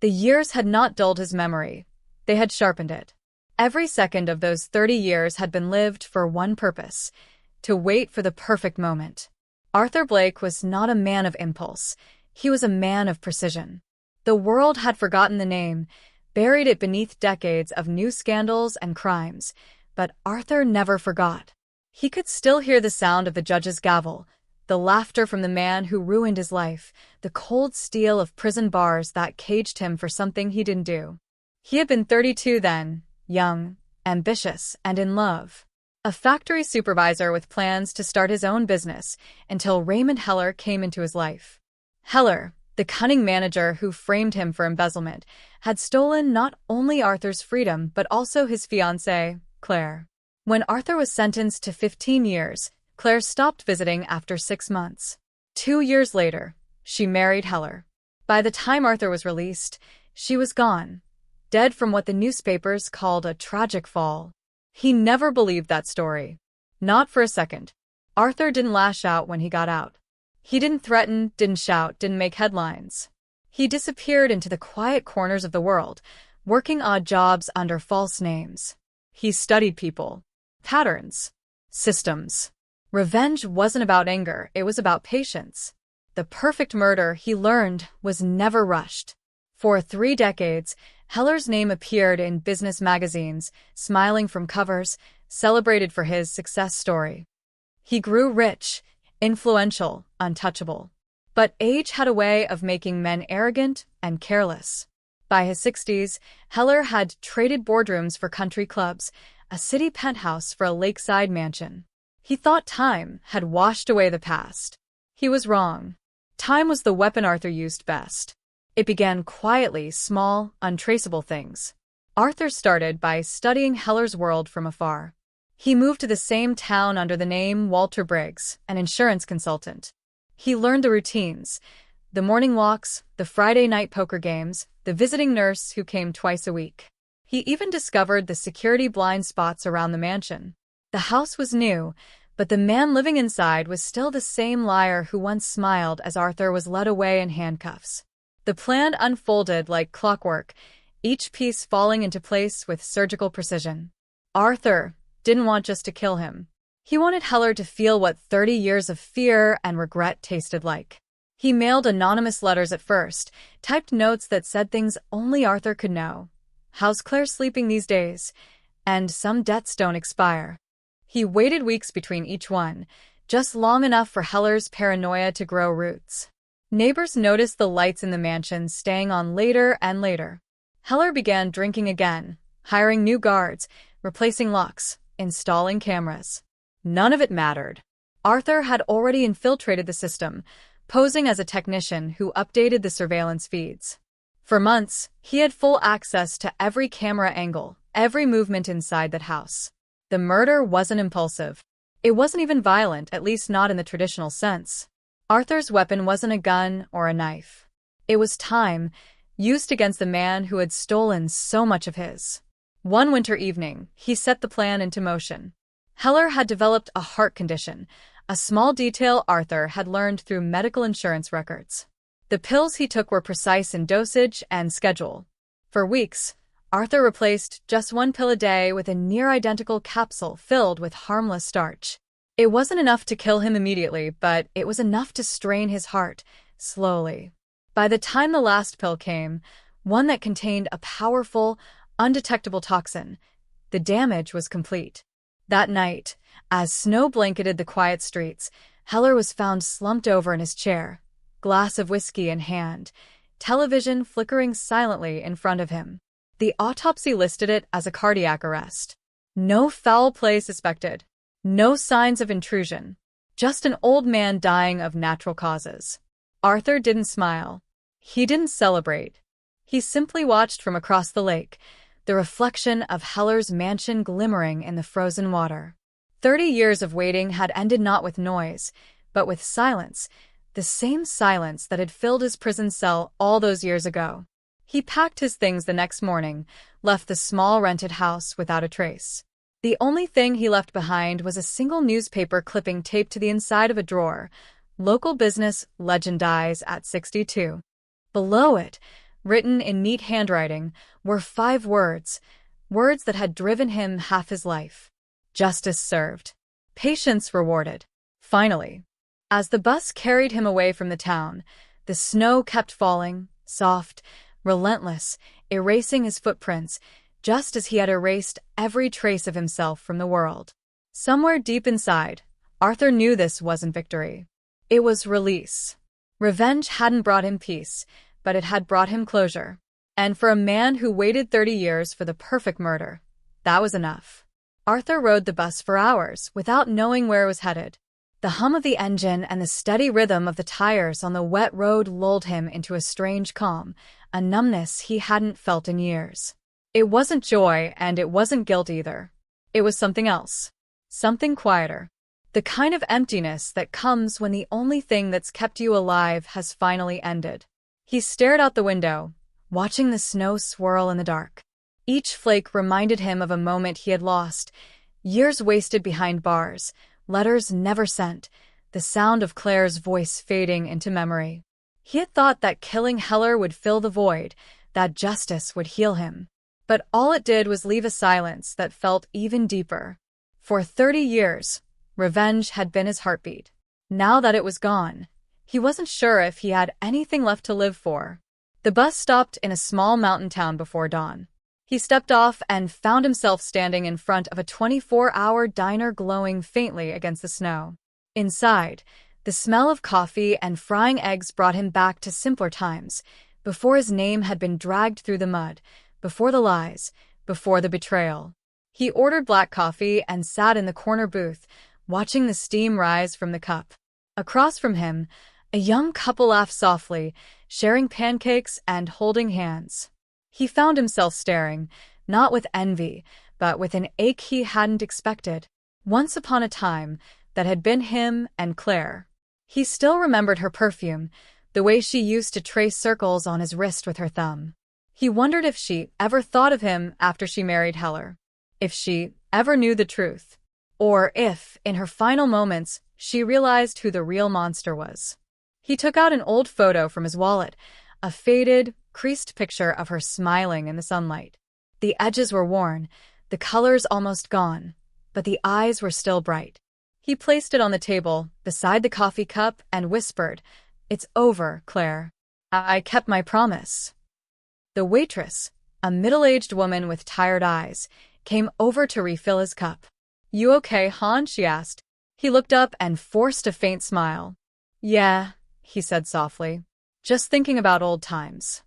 The years had not dulled his memory. They had sharpened it. Every second of those 30 years had been lived for one purpose: to wait for the perfect moment. Arthur Blake was not a man of impulse. He was a man of precision. The world had forgotten the name, buried it beneath decades of new scandals and crimes, but Arthur never forgot. He could still hear the sound of the judge's gavel, the laughter from the man who ruined his life, the cold steel of prison bars that caged him for something he didn't do. He had been 32 then, young, ambitious, and in love. A factory supervisor with plans to start his own business, until Raymond Heller came into his life. Heller, the cunning manager who framed him for embezzlement, had stolen not only Arthur's freedom but also his fiancée, Claire. When Arthur was sentenced to 15 years, Claire stopped visiting after 6 months. 2 years later, she married Heller. By the time Arthur was released, she was gone, dead from what the newspapers called a tragic fall. He never believed that story. Not for a second. Arthur didn't lash out when he got out. He didn't threaten, didn't shout, didn't make headlines. He disappeared into the quiet corners of the world, working odd jobs under false names. He studied people, patterns, systems. Revenge wasn't about anger, it was about patience. The perfect murder, he learned, was never rushed. For 3 decades, Heller's name appeared in business magazines, smiling from covers, celebrated for his success story. He grew rich, influential, untouchable. But age had a way of making men arrogant and careless. By his 60s, Heller had traded boardrooms for country clubs, a city penthouse for a lakeside mansion. He thought time had washed away the past. He was wrong. Time was the weapon Arthur used best. It began quietly, small, untraceable things. Arthur started by studying Heller's world from afar. He moved to the same town under the name Walter Briggs, an insurance consultant. He learned the routines, the morning walks, the Friday night poker games, the visiting nurse who came twice a week. He even discovered the security blind spots around the mansion. The house was new, but the man living inside was still the same liar who once smiled as Arthur was led away in handcuffs. The plan unfolded like clockwork, each piece falling into place with surgical precision. Arthur didn't want just to kill him. He wanted Heller to feel what 30 years of fear and regret tasted like. He mailed anonymous letters at first, typed notes that said things only Arthur could know. "How's Claire sleeping these days?" And "Some debts don't expire." He waited weeks between each one, just long enough for Heller's paranoia to grow roots. Neighbors noticed the lights in the mansion staying on later and later. Heller began drinking again, hiring new guards, replacing locks, installing cameras. None of it mattered. Arthur had already infiltrated the system, posing as a technician who updated the surveillance feeds. For months, he had full access to every camera angle, every movement inside that house. The murder wasn't impulsive. It wasn't even violent, at least not in the traditional sense. Arthur's weapon wasn't a gun or a knife. It was time, used against the man who had stolen so much of his. One winter evening, he set the plan into motion. Heller had developed a heart condition, a small detail Arthur had learned through medical insurance records. The pills he took were precise in dosage and schedule. For weeks, Arthur replaced just 1 pill a day with a near-identical capsule filled with harmless starch. It wasn't enough to kill him immediately, but it was enough to strain his heart, slowly. By the time the last pill came, one that contained a powerful, undetectable toxin, the damage was complete. That night, as snow blanketed the quiet streets, Heller was found slumped over in his chair, glass of whiskey in hand, television flickering silently in front of him. The autopsy listed it as a cardiac arrest. No foul play suspected. No signs of intrusion. Just an old man dying of natural causes. Arthur didn't smile. He didn't celebrate. He simply watched from across the lake, the reflection of Heller's mansion glimmering in the frozen water. 30 years of waiting had ended not with noise, but with silence, the same silence that had filled his prison cell all those years ago. He packed his things the next morning, left the small rented house without a trace. The only thing he left behind was a single newspaper clipping taped to the inside of a drawer. Local business, legend dies at 62. Below it, Written in neat handwriting were 5 words, words that had driven him half his life. Justice served. Patience rewarded. Finally, as the bus carried him away from the town, the snow kept falling, soft, relentless, erasing his footprints, just as he had erased every trace of himself from the world. Somewhere deep inside, Arthur knew this wasn't victory. It was release. Revenge hadn't brought him peace, but it had brought him closure. And for a man who waited 30 years for the perfect murder, that was enough. Arthur rode the bus for hours without knowing where it was headed. The hum of the engine and the steady rhythm of the tires on the wet road lulled him into a strange calm, a numbness he hadn't felt in years. It wasn't joy and it wasn't guilt either. It was something else. Something quieter. The kind of emptiness that comes when the only thing that's kept you alive has finally ended. He stared out the window, watching the snow swirl in the dark. Each flake reminded him of a moment he had lost, years wasted behind bars, letters never sent, the sound of Claire's voice fading into memory. He had thought that killing Heller would fill the void, that justice would heal him. But all it did was leave a silence that felt even deeper. For 30 years, revenge had been his heartbeat. Now that it was gone, he wasn't sure if he had anything left to live for. The bus stopped in a small mountain town before dawn. He stepped off and found himself standing in front of a 24-hour diner glowing faintly against the snow. Inside, the smell of coffee and frying eggs brought him back to simpler times, before his name had been dragged through the mud, before the lies, before the betrayal. He ordered black coffee and sat in the corner booth, watching the steam rise from the cup. Across from him, a young couple laughed softly, sharing pancakes and holding hands. He found himself staring, not with envy, but with an ache he hadn't expected. Once upon a time, that had been him and Claire. He still remembered her perfume, the way she used to trace circles on his wrist with her thumb. He wondered if she ever thought of him after she married Heller. If she ever knew the truth. Or if, in her final moments, she realized who the real monster was. He took out an old photo from his wallet, a faded, creased picture of her smiling in the sunlight. The edges were worn, the colors almost gone, but the eyes were still bright. He placed it on the table, beside the coffee cup, and whispered, "It's over, Claire. I kept my promise." The waitress, a middle-aged woman with tired eyes, came over to refill his cup. "You okay, hon?" she asked. He looked up and forced a faint smile. "Yeah," he said softly. "Just thinking about old times."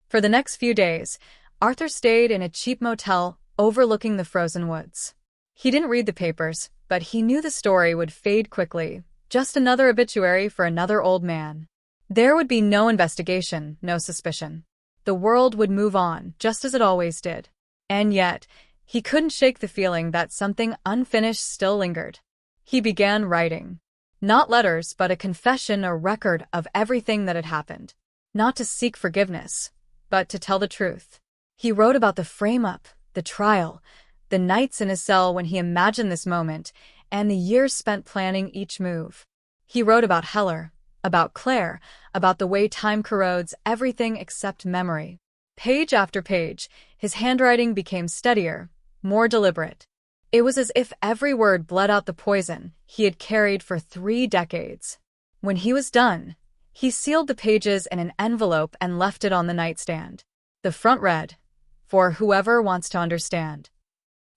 For the next few days, Arthur stayed in a cheap motel overlooking the frozen woods. He didn't read the papers, but he knew the story would fade quickly, just another obituary for another old man. There would be no investigation, no suspicion. The world would move on, just as it always did. And yet, he couldn't shake the feeling that something unfinished still lingered. He began writing. Not letters, but a confession, a record of everything that had happened. Not to seek forgiveness, but to tell the truth. He wrote about the frame-up, the trial, the nights in his cell when he imagined this moment, and the years spent planning each move. He wrote about Heller, about Claire, about the way time corrodes everything except memory. Page after page, his handwriting became steadier, more deliberate. It was as if every word bled out the poison he had carried for 3 decades. When he was done, he sealed the pages in an envelope and left it on the nightstand. The front read, "For whoever wants to understand."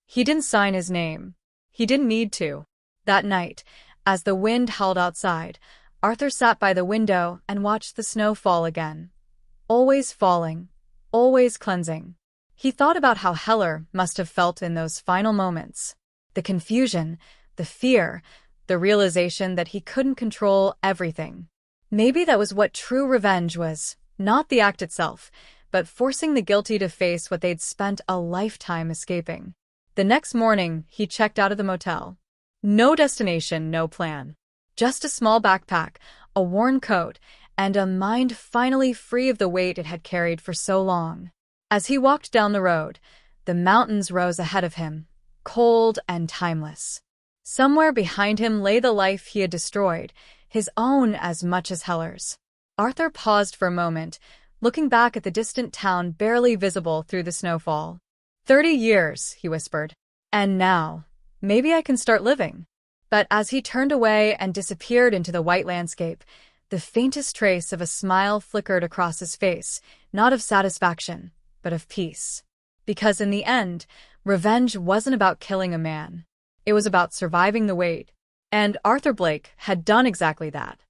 He didn't sign his name. He didn't need to. That night, as the wind howled outside, Arthur sat by the window and watched the snow fall again. Always falling, always cleansing. He thought about how Heller must have felt in those final moments. The confusion, the fear, the realization that he couldn't control everything. Maybe that was what true revenge was, not the act itself, but forcing the guilty to face what they'd spent a lifetime escaping. The next morning, he checked out of the motel. No destination, no plan. Just a small backpack, a worn coat, and a mind finally free of the weight it had carried for so long. As he walked down the road, the mountains rose ahead of him, cold and timeless. Somewhere behind him lay the life he had destroyed, his own as much as Heller's. Arthur paused for a moment, looking back at the distant town barely visible through the snowfall. 30 years, he whispered. And now, maybe I can start living. But as he turned away and disappeared into the white landscape, the faintest trace of a smile flickered across his face, not of satisfaction, but of peace. Because in the end, revenge wasn't about killing a man. It was about surviving the wait. And Arthur Blake had done exactly that.